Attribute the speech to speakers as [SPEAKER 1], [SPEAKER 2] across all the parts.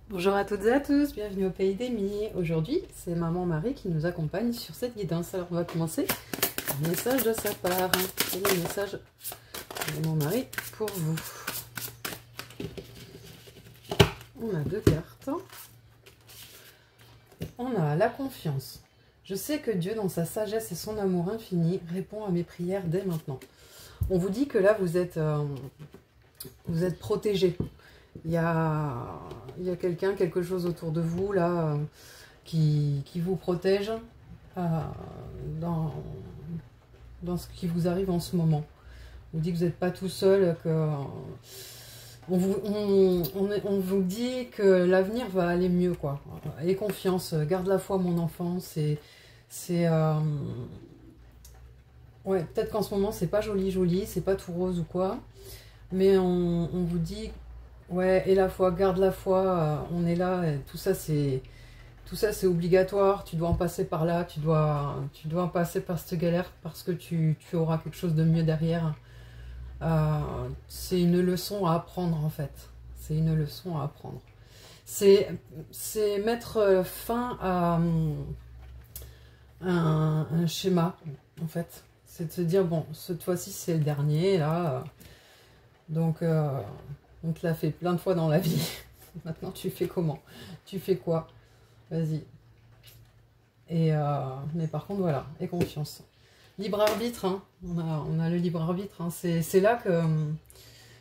[SPEAKER 1] Bonjour à toutes et à tous, bienvenue au Pays d'Amy. Aujourd'hui, c'est Maman Marie qui nous accompagne sur cette guidance. Alors, on va commencer par un message de sa part. C'est le message de Maman Marie pour vous. On a deux cartes. On a la confiance. Je sais que Dieu, dans sa sagesse et son amour infini, répond à mes prières dès maintenant. On vous dit que là, vous êtes protégé. Il y a quelqu'un, quelque chose autour de vous, là, qui vous protège dans ce qui vous arrive en ce moment. On vous dit que vous n'êtes pas tout seul, que on vous dit que l'avenir va aller mieux, quoi. Aie confiance, garde la foi, mon enfant. Ouais, peut-être qu'en ce moment, c'est pas joli, c'est pas tout rose ou quoi, mais on vous dit... Ouais, et la foi, garde la foi, on est là, et tout ça c'est obligatoire, tu dois en passer par là, tu dois en passer par cette galère parce que tu auras quelque chose de mieux derrière. C'est une leçon à apprendre en fait, c'est une leçon à apprendre. C'est mettre fin à un schéma en fait, c'est de se dire bon, cette fois-ci c'est le dernier là, donc... on te l'a fait plein de fois dans la vie. Maintenant, tu fais comment? Tu fais quoi? Vas-y. Mais par contre, voilà. Et confiance. Libre arbitre. Hein. On a le libre arbitre. Hein. C'est là que...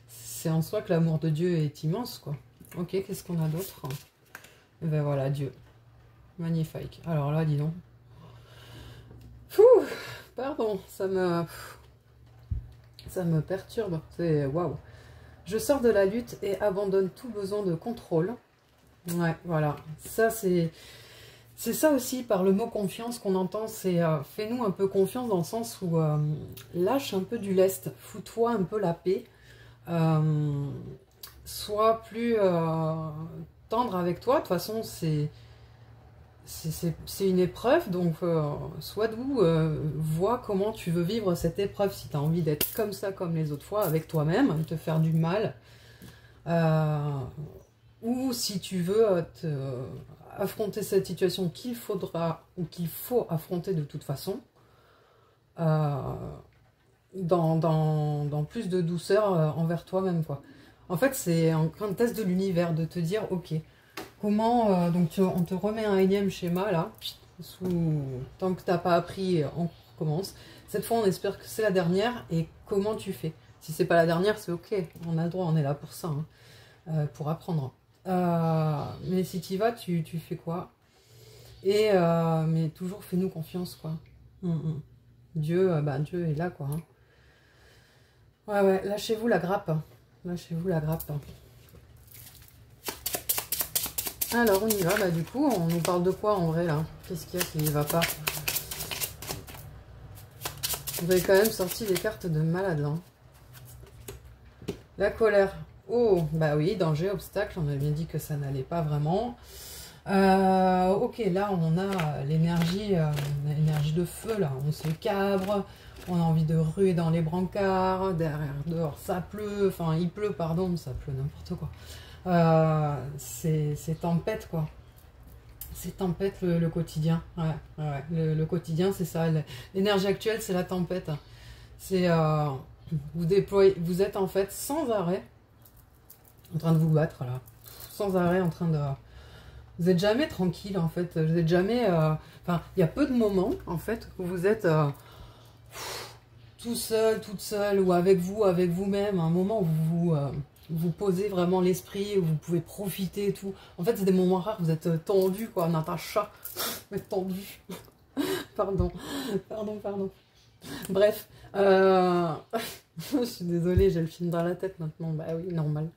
[SPEAKER 1] C'est en soi que l'amour de Dieu est immense, quoi. Ok, qu'est-ce qu'on a d'autre? Et ben voilà, Dieu. Magnifique. Alors là, dis donc. Fouh, pardon, ça me perturbe. C'est waouh. Je sors de la lutte et abandonne tout besoin de contrôle. Ouais, voilà. Ça, c'est ça aussi, par le mot confiance qu'on entend, c'est fais-nous un peu confiance dans le sens où lâche un peu du lest, fous-toi un peu la paix. Sois plus tendre avec toi. De toute façon, c'est une épreuve, donc sois doux, vois comment tu veux vivre cette épreuve, si tu as envie d'être comme ça, comme les autres fois, avec toi-même, te faire du mal, ou si tu veux affronter cette situation qu'il faudra, ou qu'il faut affronter de toute façon, dans plus de douceur envers toi-même, quoi. En fait, c'est un test de l'univers, de te dire, ok, comment, donc on te remet un énième schéma là, tant que tu n'as pas appris, on recommence. Cette fois, on espère que c'est la dernière, et comment tu fais? Si c'est pas la dernière, c'est ok, on a le droit, on est là pour ça, hein, pour apprendre. Mais si tu y vas, tu fais quoi? Mais toujours fais-nous confiance, quoi. Dieu, Dieu est là, quoi. Hein. Ouais, lâchez-vous la grappe. Lâchez-vous la grappe. Alors, on y va. Du coup, on nous parle de quoi, en vrai, là? Qu'est-ce qu'il y a qui ne va pas? Vous avez quand même sorti des cartes de malade, là. La colère. Oh, bah oui, danger, obstacle. On a bien dit que ça n'allait pas vraiment. Ok, là, on a l'énergie de feu, là. On se cabre. On a envie de ruer dans les brancards. Derrière, dehors, ça pleut. Enfin, il pleut, pardon. Ça pleut n'importe quoi. C'est tempête, quoi. C'est tempête, le quotidien. Ouais. Le quotidien, c'est ça. L'énergie actuelle, c'est la tempête. C'est vous êtes en fait sans arrêt en train de vous battre, là. Sans arrêt en train de... Vous n'êtes jamais tranquille, en fait. Vous n'êtes jamais... Enfin, il y a peu de moments, en fait, où vous êtes tout seul, toute seule, ou avec vous-même. Un moment où vous posez vraiment l'esprit, où vous pouvez profiter et tout. En fait, c'est des moments rares, vous êtes tendu, quoi. Natacha, vous êtes tendu. Pardon. Bref. Je suis désolée, j'ai le film dans la tête maintenant. Bah oui, normal.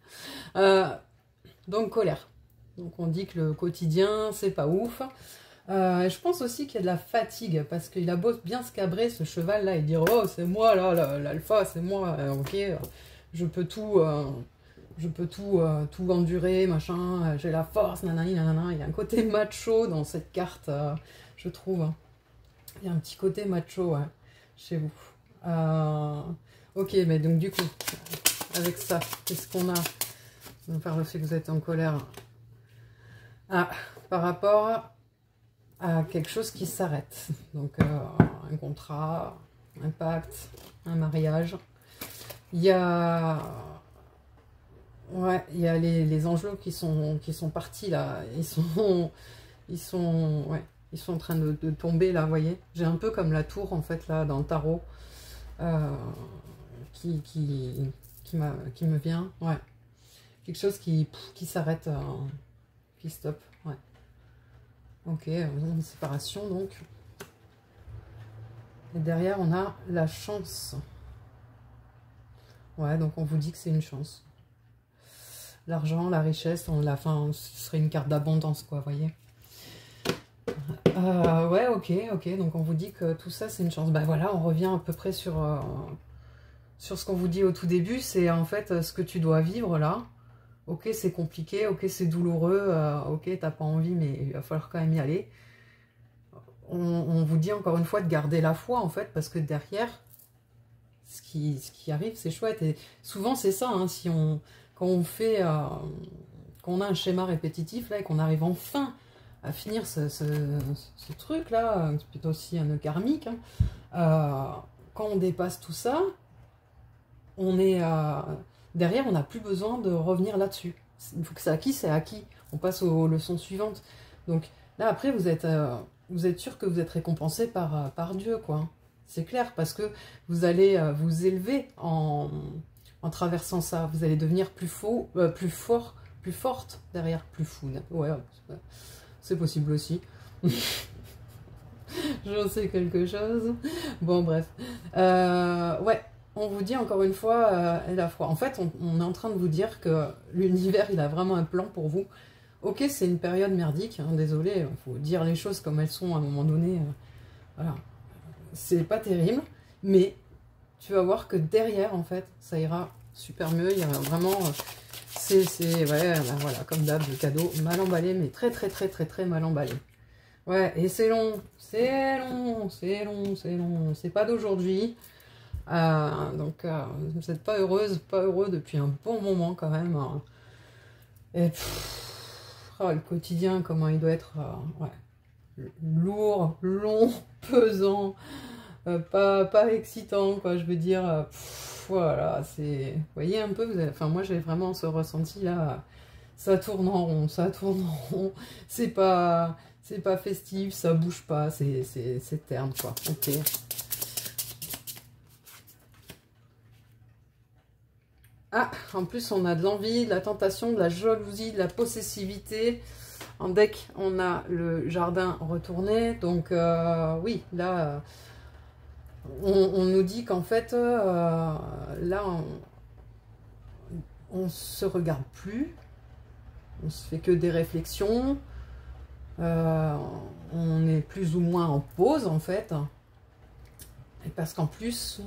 [SPEAKER 1] Donc, colère. Donc, on dit que le quotidien, c'est pas ouf. Je pense aussi qu'il y a de la fatigue, parce qu'il a beau bien se cabrer, ce cheval-là, et dire « Oh, c'est moi, là, l'alpha, c'est moi, ok, je peux tout endurer, machin, j'ai la force, nanani, nanana. » Il y a un côté macho dans cette carte, je trouve. Hein. Il y a un petit côté macho, ouais, chez vous. Ok, mais donc du coup, avec ça, qu'est-ce qu'on a? Par le fait que vous êtes en colère. Ah, par rapport à quelque chose qui s'arrête. Donc, un contrat, un pacte, un mariage. Il y a... Ouais, il y a les enjeux qui sont partis là. Ouais, ils sont en train de tomber là, vous voyez. J'ai un peu comme la tour en fait là dans le tarot euh, qui, qui, qui me vient. Ouais, quelque chose qui s'arrête, qui stoppe. Ouais. Ok, une séparation donc. Et derrière on a la chance. Ouais, donc on vous dit que c'est une chance. L'argent, la richesse, ce serait une carte d'abondance, quoi, vous voyez. Ouais, ok, donc on vous dit que tout ça, c'est une chance. Ben voilà, on revient à peu près sur ce qu'on vous dit au tout début, c'est en fait ce que tu dois vivre là. Ok, c'est compliqué, ok, c'est douloureux, ok, t'as pas envie, mais il va falloir quand même y aller. On vous dit encore une fois de garder la foi, en fait, parce que derrière, ce qui arrive, c'est chouette. Et souvent, c'est ça, hein, quand on fait... quand on a un schéma répétitif, là, et qu'on arrive enfin à finir ce truc-là, c'est plutôt aussi un nœud karmique, hein, quand on dépasse tout ça, on est... derrière, on n'a plus besoin de revenir là-dessus. Il faut que c'est acquis, c'est acquis. On passe aux leçons suivantes. Donc là, après, vous êtes sûr que vous êtes récompensé par Dieu, quoi. C'est clair, parce que vous allez vous élever en traversant ça. Vous allez devenir plus fort, plus forte derrière, plus fou. Ouais, c'est possible aussi. J'en sais quelque chose. Bon, bref. Ouais, on vous dit encore une fois la foi. En fait, on est en train de vous dire que l'univers, il a vraiment un plan pour vous. Ok, c'est une période merdique, hein, désolé, il faut dire les choses comme elles sont à un moment donné. Voilà, c'est pas terrible, mais tu vas voir que derrière, en fait, ça ira super mieux. Il y a vraiment... ouais, ben voilà, comme d'hab, le cadeau mal emballé, mais très, très, très, très, très mal emballé. Ouais, et c'est long, c'est long, c'est long, c'est long. C'est pas d'aujourd'hui. Donc, vous n'êtes pas heureuse, pas heureux depuis un bon moment quand même. Hein. Et le quotidien, comment il doit être ouais, lourd, long, pesant, pas excitant, quoi. Je veux dire, voilà, c'est... Vous voyez un peu, enfin, moi j'ai vraiment ce ressenti là. Ça tourne en rond, ça tourne en rond. C'est pas festif, ça bouge pas, c'est terne, quoi. Ok. Ah, en plus, on a de l'envie, de la tentation, de la jalousie, de la possessivité. En deck, on a le jardin retourné. Donc, oui, là, on nous dit qu'en fait, là, on se regarde plus. On se fait que des réflexions. On est plus ou moins en pause, en fait. Et parce qu'en plus...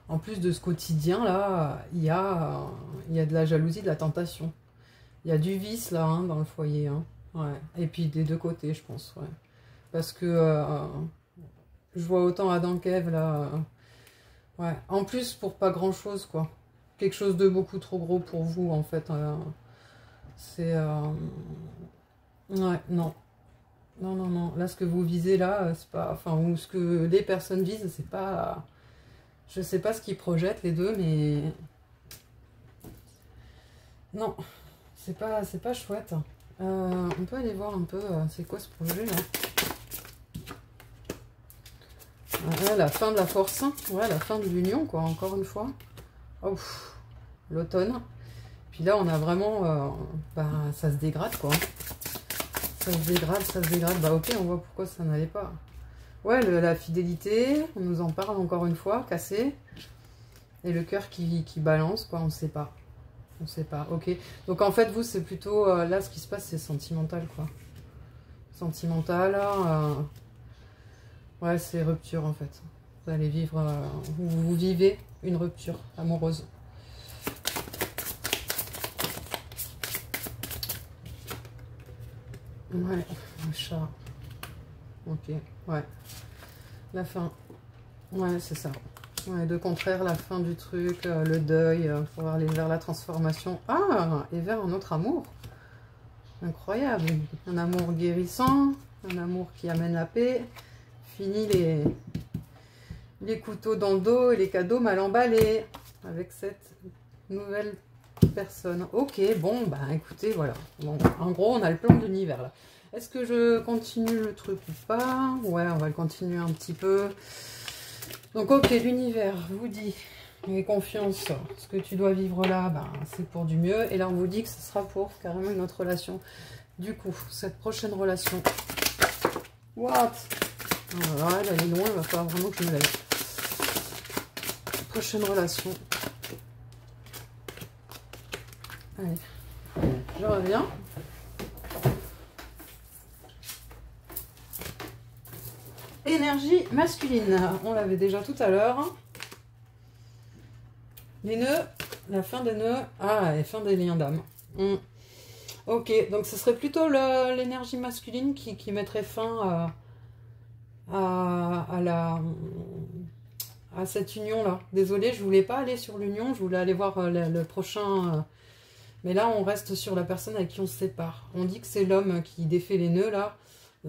[SPEAKER 1] en plus de ce quotidien-là, il y a de la jalousie, de la tentation. Il y a du vice, là, hein, dans le foyer. Hein. Ouais. Et puis des deux côtés, je pense. Ouais. Parce que je vois autant Adam qu'Ève, là. Ouais. En plus, pour pas grand-chose, quoi. Quelque chose de beaucoup trop gros pour vous, en fait. C'est... ouais, non. Non, non, non. Là, ce que vous visez, là, c'est pas... Enfin, ou ce que les personnes visent, c'est pas... Je sais pas ce qu'ils projettent les deux, mais non, c'est pas chouette. On peut aller voir un peu, c'est quoi ce projet là? La fin de la force, ouais, la fin de l'union, quoi, encore une fois. Oh, l'automne. Puis là, on a vraiment, ça se dégrade, quoi. Ça se dégrade, ça se dégrade. Bah ok, on voit pourquoi ça n'allait pas. Ouais, la fidélité, on nous en parle encore une fois, cassé. Et le cœur qui balance, quoi, on sait pas. On sait pas, ok. Donc en fait, vous, c'est plutôt... là, ce qui se passe, c'est sentimental, quoi. Sentimental, ouais, c'est rupture, en fait. Vous allez vivre... vous vivez une rupture amoureuse. Ouais, le chat. Ok, ouais. La fin. Ouais, c'est ça. Ouais, de contraire, la fin du truc, le deuil, pour aller vers la transformation. Ah, et vers un autre amour. Incroyable. Un amour guérissant, un amour qui amène la paix. Fini les couteaux dans le dos et les cadeaux mal emballés avec cette nouvelle personne. Ok, bon, bah écoutez, voilà. Bon, en gros, on a le plan de l'univers là. Est-ce que je continue le truc ou pas? Ouais, on va le continuer un petit peu. Donc, ok, l'univers vous dit, ayez confiance, ce que tu dois vivre là, ben, c'est pour du mieux. Et là, on vous dit que ce sera pour carrément une autre relation. Du coup, cette prochaine relation. What? Alors là, elle est loin, il va falloir vraiment que je me lève. Prochaine relation. Allez, je reviens. Énergie masculine, on l'avait déjà tout à l'heure. Les nœuds, la fin des nœuds, ah, la fin des liens d'âme. Ok, donc ce serait plutôt l'énergie masculine qui mettrait fin à cette union-là. Désolée, je voulais pas aller sur l'union, je voulais aller voir le prochain... mais là, on reste sur la personne avec qui on se sépare. On dit que c'est l'homme qui défait les nœuds, là.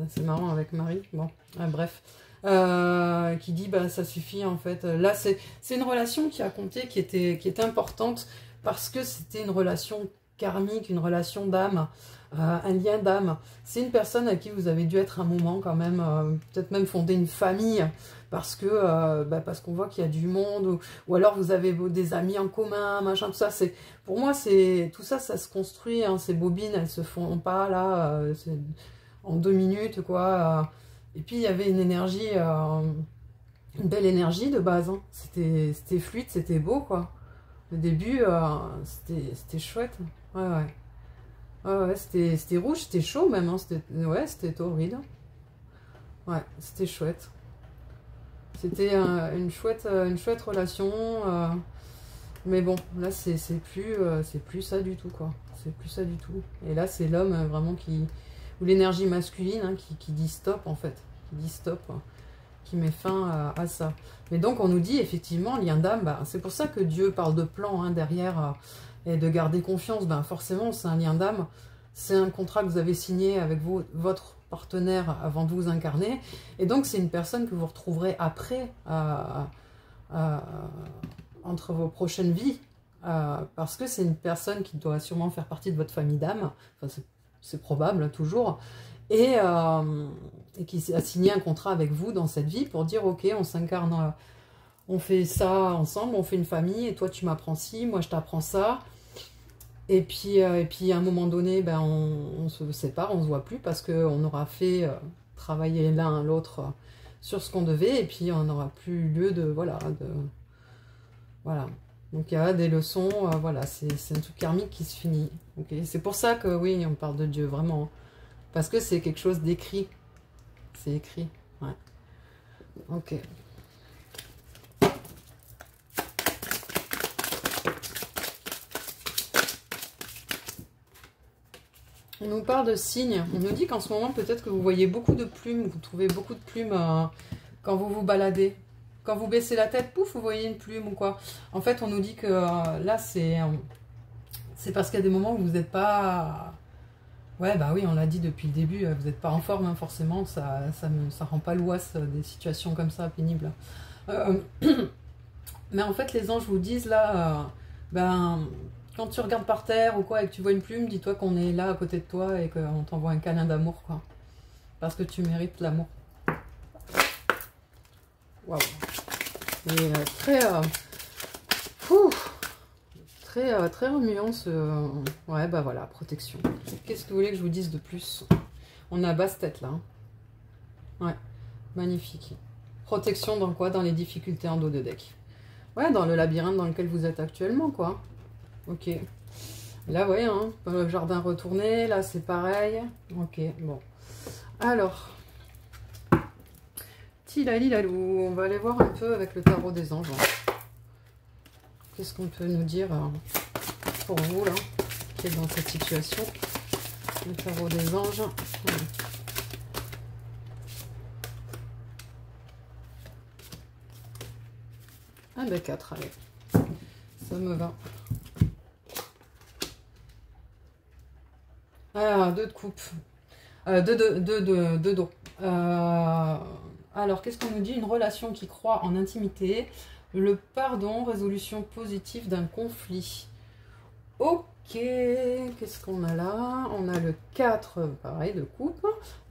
[SPEAKER 1] C'est marrant avec Marie. Bon, bref. Qui dit, bah, ça suffit, en fait. Là, c'est une relation qui a compté, qui était importante, parce que c'était une relation karmique, une relation d'âme, un lien d'âme. C'est une personne à qui vous avez dû être un moment, quand même, peut-être même fonder une famille, parce qu'on voit qu'il y a du monde, ou alors vous avez des amis en commun, machin, tout ça. Pour moi, tout ça, ça se construit, hein, ces bobines, elles se font pas, là, en 2 minutes, quoi. Et puis, il y avait une énergie, une belle énergie de base, hein. C'était fluide, c'était beau, quoi. Le début, c'était chouette. Ouais, c'était rouge, c'était chaud même, hein. C'était torride. Ouais, c'était chouette. C'était une chouette relation. Mais bon, là, c'est plus ça du tout, quoi. C'est plus ça du tout. Et là, c'est l'homme vraiment ou l'énergie masculine, hein, qui dit stop, en fait. Qui dit stop, hein, qui met fin à ça. Mais donc, on nous dit, effectivement, lien d'âme, bah, c'est pour ça que Dieu parle de plan, hein, derrière, et de garder confiance. Ben, forcément, c'est un lien d'âme. C'est un contrat que vous avez signé avec votre partenaire avant de vous incarner. Et donc, c'est une personne que vous retrouverez après, entre vos prochaines vies. Parce que c'est une personne qui doit sûrement faire partie de votre famille d'âme. Enfin, c'est probable, toujours. Et qui a signé un contrat avec vous dans cette vie pour dire, ok, on s'incarne, on fait ça ensemble, on fait une famille, et toi tu m'apprends ci, moi je t'apprends ça. Et puis à un moment donné, ben, on se sépare, on ne se voit plus parce qu'on aura fait travailler l'un l'autre sur ce qu'on devait, et puis on n'aura plus lieu de... Voilà. Donc il y a des leçons, voilà, c'est un truc karmique qui se finit. Okay. C'est pour ça que oui, on parle de Dieu, vraiment. Parce que c'est quelque chose d'écrit. C'est écrit, ouais. Ok. On nous parle de signes. On nous dit qu'en ce moment, peut-être que vous voyez beaucoup de plumes, vous trouvez beaucoup de plumes quand vous vous baladez. Quand vous baissez la tête, pouf, vous voyez une plume ou quoi. En fait, on nous dit que là, c'est parce qu'il y a des moments où vous n'êtes pas... Ouais, bah oui, on l'a dit depuis le début, vous n'êtes pas en forme, hein, forcément. Ça rend pas l'ouasse des situations comme ça, pénibles. Mais en fait, les anges vous disent là, quand tu regardes par terre ou quoi et que tu vois une plume, dis-toi qu'on est là à côté de toi et qu'on t'envoie un câlin d'amour, quoi. Parce que tu mérites l'amour. Waouh. Et très remuant ce... Ouais, bah voilà, protection. Qu'est-ce que vous voulez que je vous dise de plus? On a basse tête là. Hein. Ouais, magnifique. Protection dans quoi? Dans les difficultés en dos de deck. Ouais, dans le labyrinthe dans lequel vous êtes actuellement, quoi. Ok. Là, vous voyez, hein, le jardin retourné, là, c'est pareil. Ok, bon. Alors, tilalilalou, on va aller voir un peu avec le tarot des anges. Qu'est-ce qu'on peut nous dire pour vous, là, qui est dans cette situation? Le tarot des anges. Un des 4, allez. Ça me va. Ah, deux de coupe. Deux dos. Alors, qu'est-ce qu'on nous dit? Une relation qui croit en intimité. Le pardon, résolution positive d'un conflit. Ok, qu'est-ce qu'on a là? On a le 4, pareil, de coupe.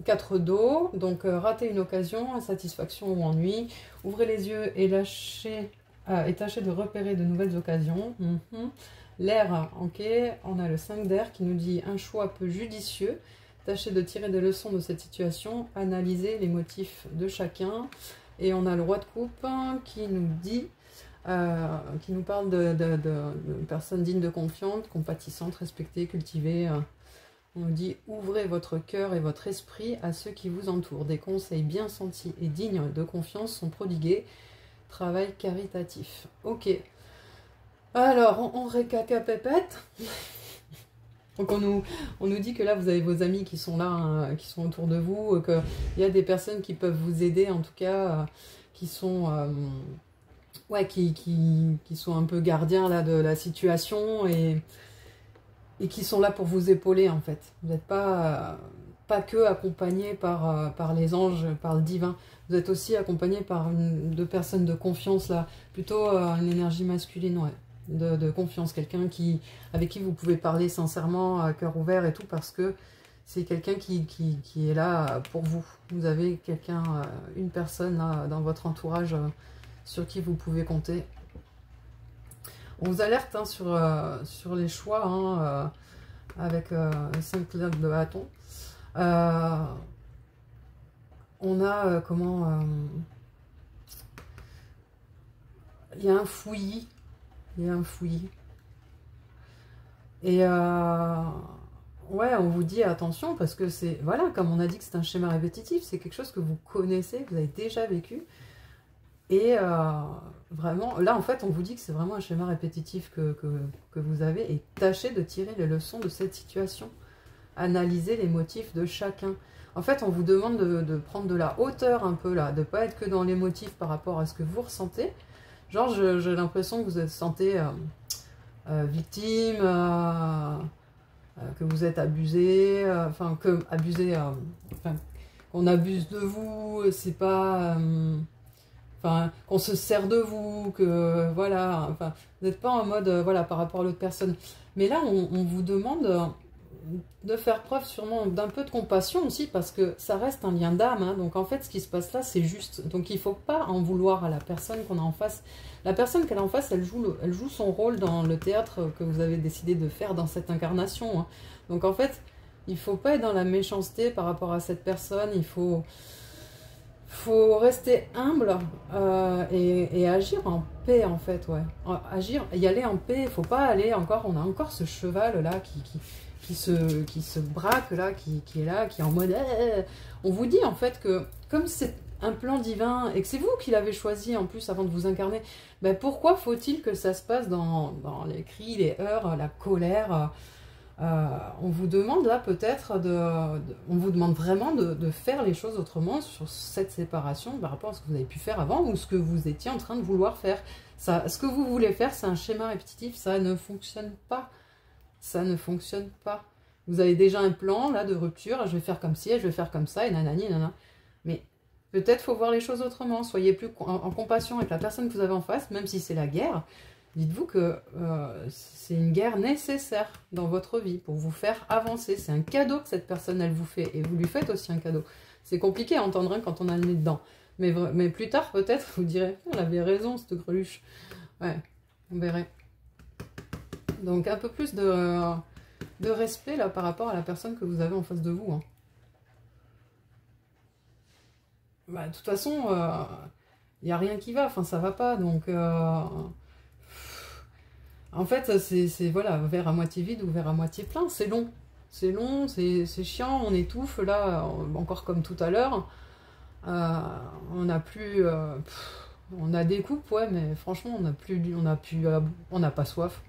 [SPEAKER 1] 4 d'eau, donc rater une occasion, insatisfaction ou ennui. Ouvrez les yeux et tâchez de repérer de nouvelles occasions. L'air, ok. On a le 5 d'air qui nous dit un choix peu judicieux. Tâchez de tirer des leçons de cette situation. Analysez les motifs de chacun. Et on a le roi de coupe qui nous dit... qui nous parle de personnes dignes de confiance, compatissantes, respectées, cultivées. On nous dit « Ouvrez votre cœur et votre esprit à ceux qui vous entourent. Des conseils bien sentis et dignes de confiance sont prodigués. Travail caritatif. » Ok. Alors, on récapépète. Donc on nous dit que là, vous avez vos amis qui sont là, hein, qui sont autour de vous, qu'il y a des personnes qui peuvent vous aider, en tout cas, qui sont... ouais, qui sont un peu gardiens là, de la situation et qui sont là pour vous épauler en fait. Vous n'êtes pas que accompagné par les anges, par le divin. Vous êtes aussi accompagné par deux personnes de confiance là, plutôt une énergie masculine, ouais, de confiance. Quelqu'un avec qui vous pouvez parler sincèrement, à cœur ouvert et tout, parce que c'est quelqu'un qui est là pour vous. Vous avez quelqu'un, une personne là dans votre entourage sur qui vous pouvez compter. On vous alerte hein, sur les choix hein, avec 5 clercs de bâton. On a comment... il y a un fouillis. Il y a un fouillis. Et ouais, on vous dit attention parce que c'est... Voilà, comme on a dit que c'est un schéma répétitif, c'est quelque chose que vous connaissez, que vous avez déjà vécu. Et vraiment, là en fait on vous dit que c'est vraiment un schéma répétitif que vous avez et tâchez de tirer les leçons de cette situation. Analysez les motifs de chacun. En fait on vous demande de prendre de la hauteur un peu là, de ne pas être que dans les motifs par rapport à ce que vous ressentez. Genre j'ai l'impression que vous êtes sentez victime, que vous êtes abusé, enfin que abusé, enfin, qu'on abuse de vous, c'est pas... Enfin, qu'on se sert de vous, que voilà, enfin, vous n'êtes pas en mode, voilà, par rapport à l'autre personne. Mais là, on vous demande de faire preuve sûrement d'un peu de compassion aussi, parce que ça reste un lien d'âme, hein. Donc en fait, ce qui se passe là, c'est juste. Donc il ne faut pas en vouloir à la personne qu'on a en face. La personne qu'elle a en face, elle joue son rôle dans le théâtre que vous avez décidé de faire dans cette incarnation, hein. Donc en fait, il ne faut pas être dans la méchanceté par rapport à cette personne, il faut rester humble et agir en paix en fait, ouais. Y aller en paix, il faut pas aller encore, on a encore ce cheval là qui se braque là, qui est là, qui est en mode... On vous dit en fait que comme c'est un plan divin et que c'est vous qui l'avez choisi en plus avant de vous incarner, ben pourquoi faut-il que ça se passe dans les cris, les heurts, la colère on vous demande là peut-être on vous demande vraiment de faire les choses autrement sur cette séparation par rapport à ce que vous avez pu faire avant ou ce que vous étiez en train de vouloir faire. Ça, ce que vous voulez faire, c'est un schéma répétitif, ça ne fonctionne pas. Ça ne fonctionne pas. Vous avez déjà un plan là de rupture, je vais faire comme ci, je vais faire comme ça, et nanani, nanana. Mais peut-être faut voir les choses autrement. Soyez plus en compassion avec la personne que vous avez en face, même si c'est la guerre. Dites-vous que c'est une guerre nécessaire dans votre vie pour vous faire avancer. C'est un cadeau que cette personne, elle vous fait. Et vous lui faites aussi un cadeau. C'est compliqué à entendre hein, quand on a le nez dedans. Mais plus tard, peut-être, vous direz, elle avait raison, cette greluche. Ouais, on verrait. Donc, un peu plus de respect là par rapport à la personne que vous avez en face de vous. Hein. Bah, de toute façon, il n'y a rien qui va. Enfin, ça va pas. Donc... En fait, c'est voilà, verre à moitié vide ou verre à moitié plein. C'est long, c'est chiant, on étouffe là, encore comme tout à l'heure. On n'a plus, on a des coupes, ouais, mais franchement, on n'a pas soif.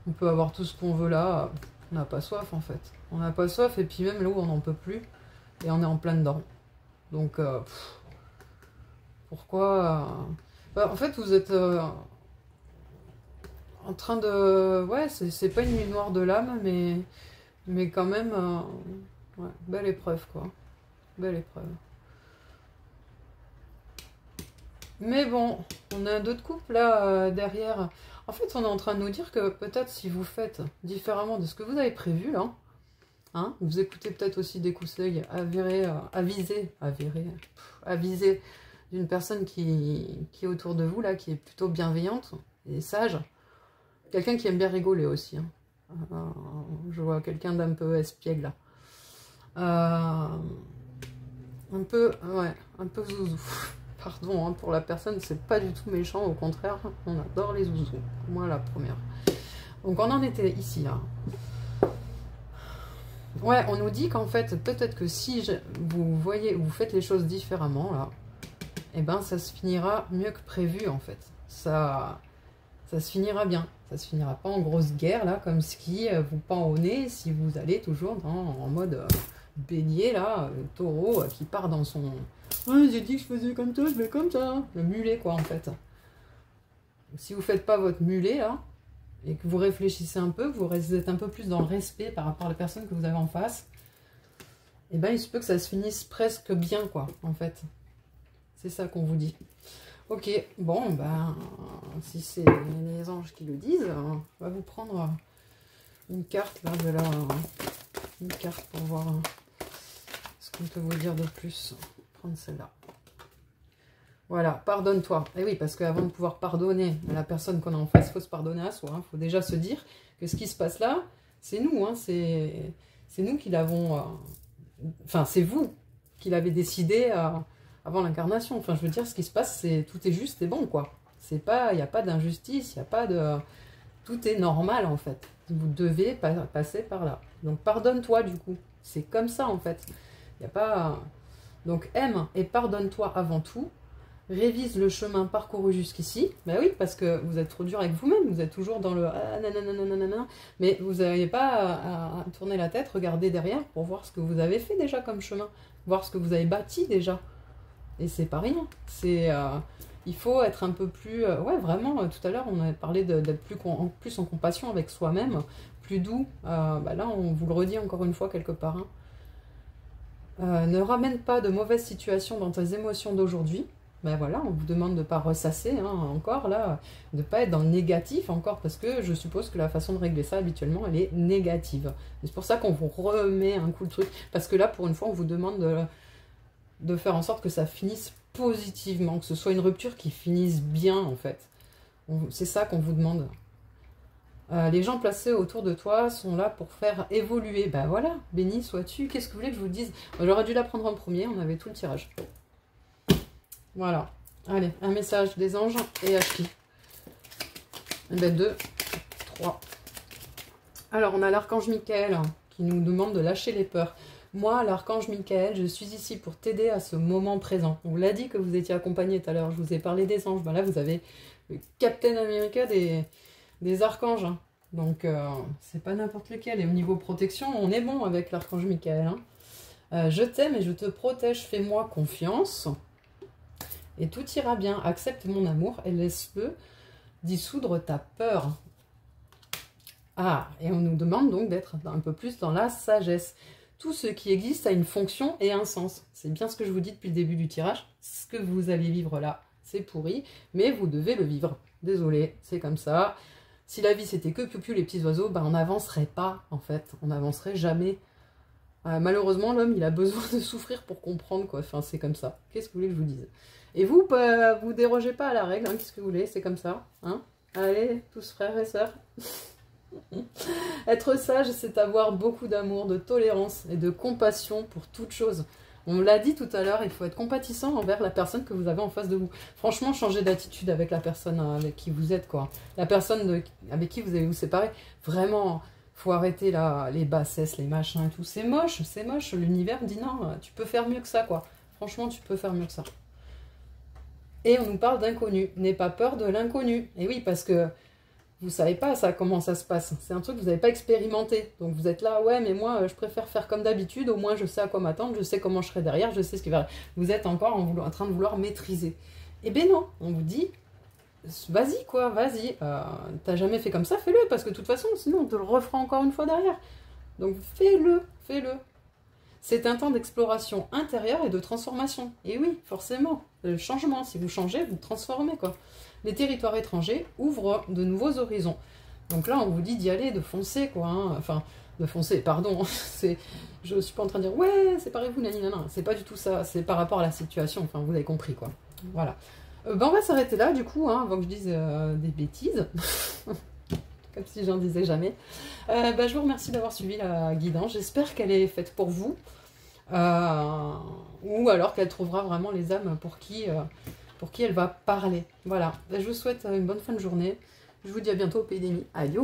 [SPEAKER 1] On peut avoir tout ce qu'on veut là, on n'a pas soif en fait. On n'a pas soif et puis même là où on n'en peut plus et on est en plein dedans. Donc pourquoi en fait, vous êtes en train de... Ouais, c'est pas une nuit noire de l'âme, mais Mais quand même, ouais, belle épreuve, quoi. Belle épreuve. Mais bon, on a d'autres couples là derrière. En fait, on est en train de nous dire que peut-être si vous faites différemment de ce que vous avez prévu là, hein, vous écoutez peut-être aussi des conseils avisés d'une personne qui est autour de vous là, qui est plutôt bienveillante et sage. Quelqu'un qui aime bien rigoler aussi. Hein. Je vois quelqu'un d'un peu espiègle là. Un peu zouzou. Pardon hein, pour la personne, c'est pas du tout méchant, au contraire, on adore les zouzous. Moi la première. Donc on en était ici là. Ouais, on nous dit qu'en fait, peut-être que si vous faites les choses différemment là, et ben ça se finira mieux que prévu en fait. Ça se finira bien. Ça se finira pas en grosse guerre là, comme ce qui vous pend au nez si vous allez toujours en mode bélier là, taureau qui part dans son... Ouais, j'ai dit que je faisais comme ça, je vais comme ça. Le mulet quoi en fait. Si vous faites pas votre mulet là, et que vous réfléchissez un peu, vous êtes un peu plus dans le respect par rapport à la personne que vous avez en face, et ben il se peut que ça se finisse presque bien quoi en fait. C'est ça qu'on vous dit. Ok, bon ben si c'est les anges qui le disent, on va vous prendre une carte là, une carte pour voir ce qu'on peut vous dire de plus. Prendre celle-là. Voilà, pardonne-toi. Et oui, parce qu'avant de pouvoir pardonner à la personne qu'on a en face, il faut se pardonner à soi. Il faut déjà se dire que ce qui se passe là, c'est nous. Hein, c'est nous qui l'avons... Enfin, c'est vous qui l'avez décidé avant l'incarnation. Enfin, je veux dire, ce qui se passe, tout est juste et bon, quoi. Il n'y a pas d'injustice, il n'y a pas de... Tout est normal, en fait. Vous devez passer par là. Donc, pardonne-toi, du coup. C'est comme ça, en fait. Il n'y a pas... Donc, aime et pardonne-toi avant tout. Révise le chemin parcouru jusqu'ici. Ben oui, parce que vous êtes trop dur avec vous-même. Vous êtes toujours dans le ah, nanana, mais vous n'avez pas à tourner la tête, regarder derrière pour voir ce que vous avez fait déjà comme chemin, voir ce que vous avez bâti déjà. Et c'est pas rien. Il faut être un peu plus... ouais, vraiment, tout à l'heure, on a parlé d'être plus en compassion avec soi-même, plus doux. Ben là, on vous le redit encore une fois quelque part. Hein. Ne ramène pas de mauvaises situations dans tes émotions d'aujourd'hui. Ben voilà, on vous demande de ne pas ressasser encore là, de ne pas être dans le négatif encore, parce que je suppose que la façon de régler ça habituellement, elle est négative. C'est pour ça qu'on vous remet un coup le truc, parce que là, pour une fois, on vous demande de faire en sorte que ça finisse positivement, que ce soit une rupture qui finisse bien en fait. C'est ça qu'on vous demande. Les gens placés autour de toi sont là pour faire évoluer. Ben voilà, béni sois-tu. Qu'est-ce que vous voulez que je vous dise? J'aurais dû la prendre en premier, on avait tout le tirage. Voilà. Allez, un message des anges et Ashki. Et ben 2, 3. Alors, on a l'archange Michael qui nous demande de lâcher les peurs. Moi, l'archange Michael, je suis ici pour t'aider à ce moment présent. On vous l'a dit que vous étiez accompagné tout à l'heure. Je vous ai parlé des anges. Ben là, vous avez le Captain America des archanges. Hein. Donc, c'est pas n'importe lequel. Et au niveau protection, on est bon avec l'archange Michael. Hein. Je t'aime et je te protège. Fais-moi confiance. Et tout ira bien. Accepte mon amour et laisse-le dissoudre ta peur. Ah, et on nous demande donc d'être un peu plus dans la sagesse. Tout ce qui existe a une fonction et un sens. C'est bien ce que je vous dis depuis le début du tirage. Ce que vous allez vivre là, c'est pourri, mais vous devez le vivre. Désolé, c'est comme ça. Si la vie c'était que piou-piou les petits oiseaux, ben on n'avancerait pas en fait. On n'avancerait jamais. Malheureusement, l'homme, il a besoin de souffrir pour comprendre quoi. Enfin, c'est comme ça. Qu'est-ce que vous voulez que je vous dise? Et vous, vous dérogez pas à la règle, hein. Qu'est-ce que vous voulez? C'est comme ça. Hein, allez, tous frères et sœurs. Être sage, c'est avoir beaucoup d'amour, de tolérance et de compassion pour toute chose. On l'a dit tout à l'heure, il faut être compatissant envers la personne que vous avez en face de vous. Franchement, changez d'attitude avec la personne avec qui vous êtes, quoi. La personne avec qui vous allez vous séparer. Vraiment, faut arrêter là, les bassesses, les machins et tout. C'est moche, c'est moche. L'univers dit non, tu peux faire mieux que ça, quoi. Franchement, tu peux faire mieux que ça. Et on nous parle d'inconnu. N'aie pas peur de l'inconnu. Et oui, parce que vous savez pas ça, comment ça se passe. C'est un truc que vous n'avez pas expérimenté. Donc vous êtes là, ouais, mais moi, je préfère faire comme d'habitude. Au moins, je sais à quoi m'attendre. Je sais comment je serai derrière. Je sais ce qui va... Vous êtes encore en train de vouloir maîtriser. Eh bien non, on vous dit, vas-y, quoi, vas-y. T'as jamais fait comme ça, fais-le. Parce que de toute façon, sinon, on te le refera encore une fois derrière. Donc fais-le, fais-le. C'est un temps d'exploration intérieure et de transformation. Et oui, forcément, le changement, si vous changez, vous transformez, quoi. Les territoires étrangers ouvrent de nouveaux horizons. Donc là, on vous dit d'y aller, de foncer, quoi. Hein. Enfin, de foncer, pardon. Je ne suis pas en train de dire, ouais, séparez-vous, nanana. C'est pas du tout ça. C'est par rapport à la situation. Enfin, vous avez compris, quoi. Voilà. Ben, on va s'arrêter là, du coup, hein, avant que je dise des bêtises. Comme si j'en disais jamais. Je vous remercie d'avoir suivi la guidance. J'espère qu'elle est faite pour vous. Ou alors qu'elle trouvera vraiment les âmes pour qui elle va parler. Voilà. Je vous souhaite une bonne fin de journée. Je vous dis à bientôt au Pays des Nids. Adieu.